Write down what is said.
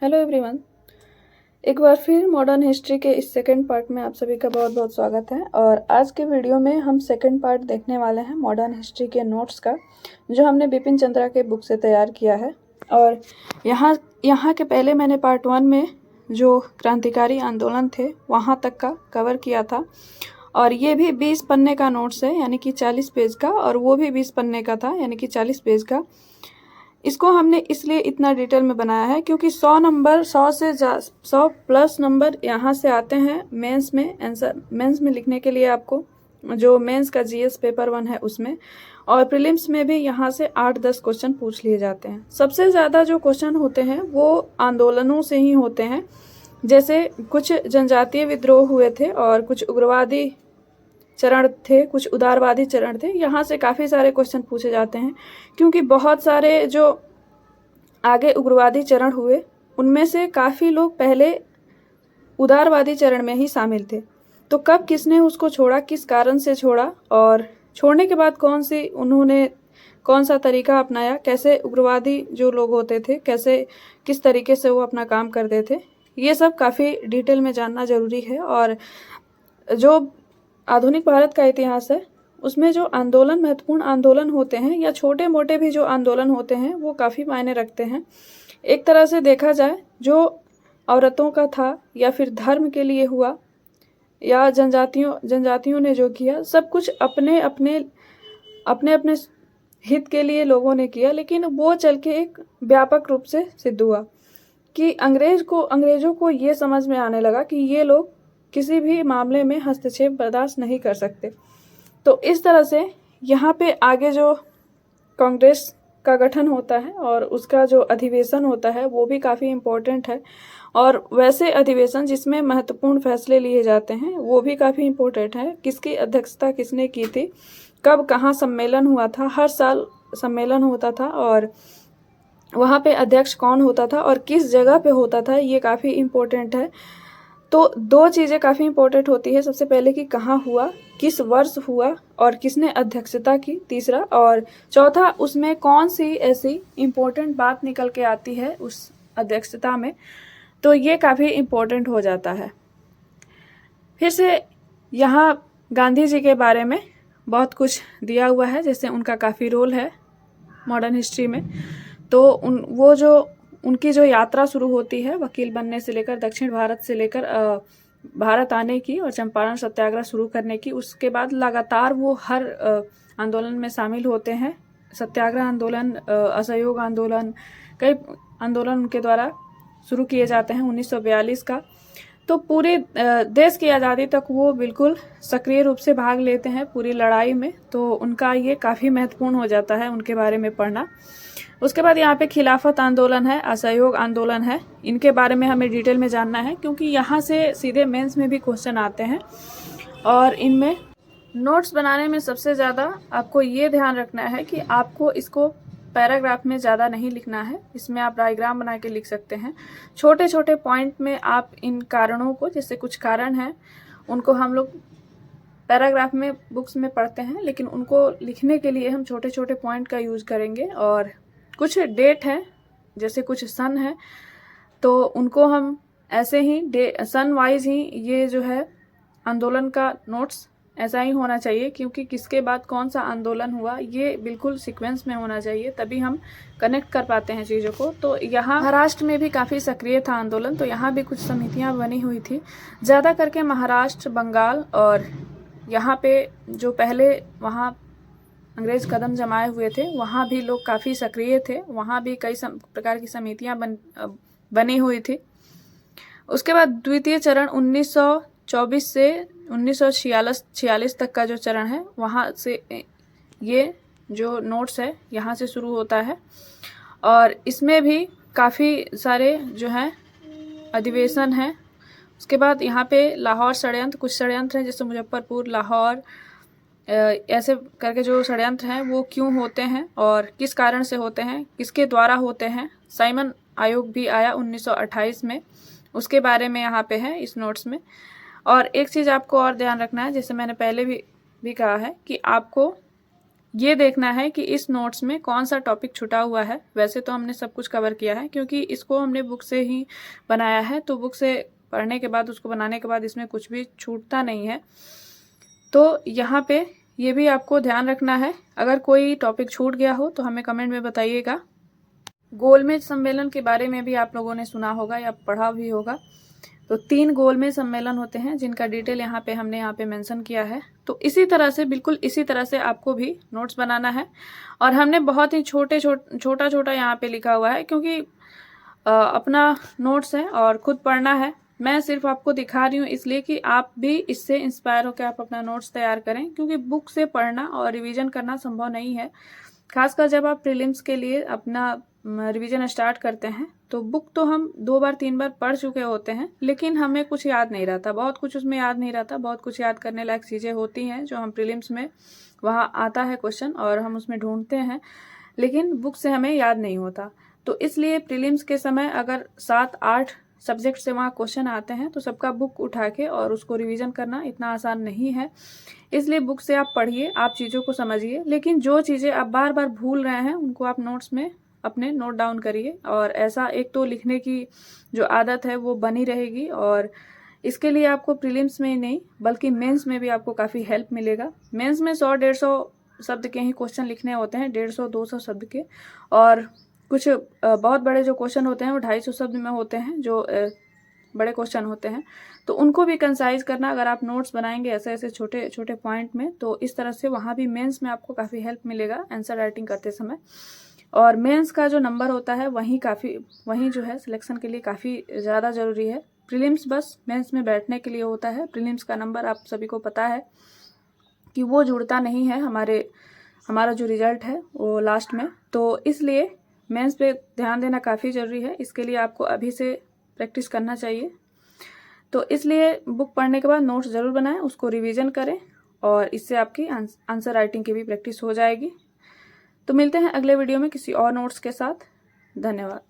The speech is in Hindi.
Hello everyone. एक बार फिर मॉडर्न हिस्ट्री के इस सेकंड पार्ट में आप सभी का बहुत बहुत स्वागत है। और आज के वीडियो में हम सेकंड पार्ट देखने वाले हैं मॉडर्न हिस्ट्री के नोट्स का, जो हमने बिपिन चंद्रा के बुक से तैयार किया है। और यहाँ के पहले मैंने पार्ट 1 में जो क्रांतिकारी आंदोलन थे वहाँ तक का कवर किया था, और ये भी 20 पन्ने का नोट्स है, यानी कि 40 पेज का, और वो भी 20 पन्ने का था, यानी कि 40 पेज का। इसको हमने इसलिए इतना डिटेल में बनाया है क्योंकि 100 प्लस नंबर यहाँ से आते हैं मेंस में, आंसर मेंस में लिखने के लिए आपको, जो मेंस का जीएस पेपर 1 है उसमें, और प्रीलिम्स में भी यहाँ से 8-10 क्वेश्चन पूछ लिए जाते हैं। सबसे ज़्यादा जो क्वेश्चन होते हैं वो आंदोलनों से ही होते हैं, जैसे कुछ जनजातीय विद्रोह हुए थे और कुछ उग्रवादी चरण थे, कुछ उदारवादी चरण थे। यहाँ से काफ़ी सारे क्वेश्चन पूछे जाते हैं क्योंकि बहुत सारे जो आगे उग्रवादी चरण हुए उनमें से काफ़ी लोग पहले उदारवादी चरण में ही शामिल थे। तो कब किसने उसको छोड़ा, किस कारण से छोड़ा, और छोड़ने के बाद उन्होंने कौन सा तरीका अपनाया, कैसे उग्रवादी जो लोग होते थे कैसे किस तरीके से वो अपना काम करते थे, ये सब काफ़ी डिटेल में जानना ज़रूरी है। और जो आधुनिक भारत का इतिहास है उसमें जो आंदोलन, महत्वपूर्ण आंदोलन होते हैं या छोटे मोटे भी जो आंदोलन होते हैं वो काफ़ी मायने रखते हैं। एक तरह से देखा जाए, जो औरतों का था या फिर धर्म के लिए हुआ या जनजातियों ने जो किया, सब कुछ अपने अपने हित के लिए लोगों ने किया, लेकिन वो चल के एक व्यापक रूप से सिद्ध हुआ कि अंग्रेजों को ये समझ में आने लगा कि ये लोग किसी भी मामले में हस्तक्षेप बर्दाश्त नहीं कर सकते। तो इस तरह से यहाँ पे आगे जो कांग्रेस का गठन होता है और उसका जो अधिवेशन होता है वो भी काफ़ी इम्पोर्टेंट है, और वैसे अधिवेशन जिसमें महत्वपूर्ण फैसले लिए जाते हैं वो भी काफ़ी इम्पोर्टेंट है। किसकी अध्यक्षता किसने की थी, कब कहाँ सम्मेलन हुआ था, हर साल सम्मेलन होता था, और वहाँ पे अध्यक्ष कौन होता था और किस जगह पे होता था, ये काफ़ी इम्पोर्टेंट है। तो दो चीज़ें काफ़ी इम्पोर्टेंट होती है, सबसे पहले कि कहाँ हुआ, किस वर्ष हुआ, और किसने अध्यक्षता की, तीसरा, और चौथा उसमें कौन सी ऐसी इम्पोर्टेंट बात निकल के आती है उस अध्यक्षता में, तो ये काफ़ी इम्पोर्टेंट हो जाता है। फिर से यहाँ गांधी जी के बारे में बहुत कुछ दिया हुआ है, जैसे उनका काफ़ी रोल है मॉडर्न हिस्ट्री में। तो उनकी जो यात्रा शुरू होती है वकील बनने से लेकर, दक्षिण भारत से लेकर भारत आने की और चंपारण सत्याग्रह शुरू करने की, उसके बाद लगातार वो हर आंदोलन में शामिल होते हैं। सत्याग्रह आंदोलन, असहयोग आंदोलन, कई आंदोलन उनके द्वारा शुरू किए जाते हैं। 1942 का तो पूरे देश की आज़ादी तक वो बिल्कुल सक्रिय रूप से भाग लेते हैं पूरी लड़ाई में। तो उनका ये काफ़ी महत्वपूर्ण हो जाता है उनके बारे में पढ़ना। उसके बाद यहाँ पे खिलाफत आंदोलन है, असहयोग आंदोलन है, इनके बारे में हमें डिटेल में जानना है क्योंकि यहाँ से सीधे मेंस में भी क्वेश्चन आते हैं। और इनमें नोट्स बनाने में सबसे ज़्यादा आपको ये ध्यान रखना है कि आपको इसको पैराग्राफ में ज़्यादा नहीं लिखना है, इसमें आप डायग्राम बना के लिख सकते हैं। छोटे छोटे पॉइंट में आप इन कारणों को, जैसे कुछ कारण हैं उनको हम लोग पैराग्राफ में बुक्स में पढ़ते हैं, लेकिन उनको लिखने के लिए हम छोटे छोटे पॉइंट का यूज करेंगे। और कुछ डेट है, जैसे कुछ सन है, तो उनको हम ऐसे ही सन वाइज ही, ये जो है आंदोलन का नोट्स ऐसा ही होना चाहिए क्योंकि किसके बाद कौन सा आंदोलन हुआ ये बिल्कुल सीक्वेंस में होना चाहिए, तभी हम कनेक्ट कर पाते हैं चीज़ों को। तो यहाँ महाराष्ट्र में भी काफ़ी सक्रिय था आंदोलन, तो यहाँ भी कुछ समितियाँ बनी हुई थी, ज़्यादा करके महाराष्ट्र, बंगाल, और यहाँ पे जो पहले वहाँ अंग्रेज कदम जमाए हुए थे वहाँ भी लोग काफ़ी सक्रिय थे, वहाँ भी कई प्रकार की समितियाँ बनी हुई थी। उसके बाद द्वितीय चरण 1924 से 1946 तक का जो चरण है, वहाँ से ये जो नोट्स है यहाँ से शुरू होता है। और इसमें भी काफ़ी सारे जो हैं अधिवेशन हैं। उसके बाद यहाँ पे लाहौर षड्यंत्र, कुछ षड्यंत्र हैं जैसे मुजफ्फरपुर, लाहौर, ऐसे करके जो षड्यंत्र हैं वो क्यों होते हैं और किस कारण से होते हैं, किसके द्वारा होते हैं। साइमन आयोग भी आया 1928 में, उसके बारे में यहाँ पे है इस नोट्स में। और एक चीज़ आपको और ध्यान रखना है, जैसे मैंने पहले भी कहा है कि आपको ये देखना है कि इस नोट्स में कौन सा टॉपिक छूटा हुआ है। वैसे तो हमने सब कुछ कवर किया है क्योंकि इसको हमने बुक से ही बनाया है, तो बुक से पढ़ने के बाद, उसको बनाने के बाद इसमें कुछ भी छूटता नहीं है। तो यहाँ पे ये भी आपको ध्यान रखना है, अगर कोई टॉपिक छूट गया हो तो हमें कमेंट में बताइएगा। गोलमेज सम्मेलन के बारे में भी आप लोगों ने सुना होगा या पढ़ा भी होगा। तो 3 गोलमेज सम्मेलन होते हैं जिनका डिटेल यहाँ पे हमने यहाँ पे मेंशन किया है। तो इसी तरह से, बिल्कुल इसी तरह से आपको भी नोट्स बनाना है। और हमने बहुत ही छोटा छोटा यहाँ पे लिखा हुआ है क्योंकि अपना नोट्स है और खुद पढ़ना है। मैं सिर्फ आपको दिखा रही हूँ इसलिए कि आप भी इससे इंस्पायर होकर आप अपना नोट्स तैयार करें, क्योंकि बुक से पढ़ना और रिवीजन करना संभव नहीं है। खासकर जब आप प्रीलिम्स के लिए अपना रिवीजन स्टार्ट करते हैं तो बुक तो हम 2 बार 3 बार पढ़ चुके होते हैं, लेकिन हमें कुछ याद नहीं रहता, बहुत कुछ उसमें याद नहीं रहता। बहुत कुछ याद करने लायक चीज़ें होती हैं जो हम प्रीलिम्स में, वहाँ आता है क्वेश्चन और हम उसमें ढूंढते हैं, लेकिन बुक से हमें याद नहीं होता। तो इसलिए प्रीलिम्स के समय अगर 7-8 सब्जेक्ट से वहाँ क्वेश्चन आते हैं तो सबका बुक उठा के और उसको रिवीजन करना इतना आसान नहीं है। इसलिए बुक से आप पढ़िए, आप चीज़ों को समझिए, लेकिन जो चीज़ें आप बार बार भूल रहे हैं उनको आप नोट्स में अपने नोट डाउन करिए। और ऐसा एक तो लिखने की जो आदत है वो बनी रहेगी, और इसके लिए आपको प्रीलिम्स में ही नहीं बल्कि मेंस में भी आपको काफ़ी हेल्प मिलेगा। मेंस में 100-150 शब्द के ही क्वेश्चन लिखने होते हैं, 150-200 शब्द के, और कुछ बहुत बड़े जो क्वेश्चन होते हैं वो 250 शब्द में होते हैं, जो बड़े क्वेश्चन होते हैं। तो उनको भी कंसाइज करना, अगर आप नोट्स बनाएंगे ऐसे ऐसे छोटे छोटे पॉइंट में, तो इस तरह से वहाँ भी मेंस में आपको काफ़ी हेल्प मिलेगा आंसर राइटिंग करते समय। और मेंस का जो नंबर होता है वहीं जो है सिलेक्शन के लिए काफ़ी ज़्यादा ज़रूरी है। प्रीलिम्स बस मेंस में बैठने के लिए होता है। प्रीलिम्स का नंबर आप सभी को पता है कि वो जुड़ता नहीं है हमारा जो रिजल्ट है वो लास्ट में। तो इसलिए मेंस पे ध्यान देना काफ़ी ज़रूरी है। इसके लिए आपको अभी से प्रैक्टिस करना चाहिए। तो इसलिए बुक पढ़ने के बाद नोट्स ज़रूर बनाएं, उसको रिवीजन करें, और इससे आपकी आंसर राइटिंग की भी प्रैक्टिस हो जाएगी। तो मिलते हैं अगले वीडियो में किसी और नोट्स के साथ। धन्यवाद।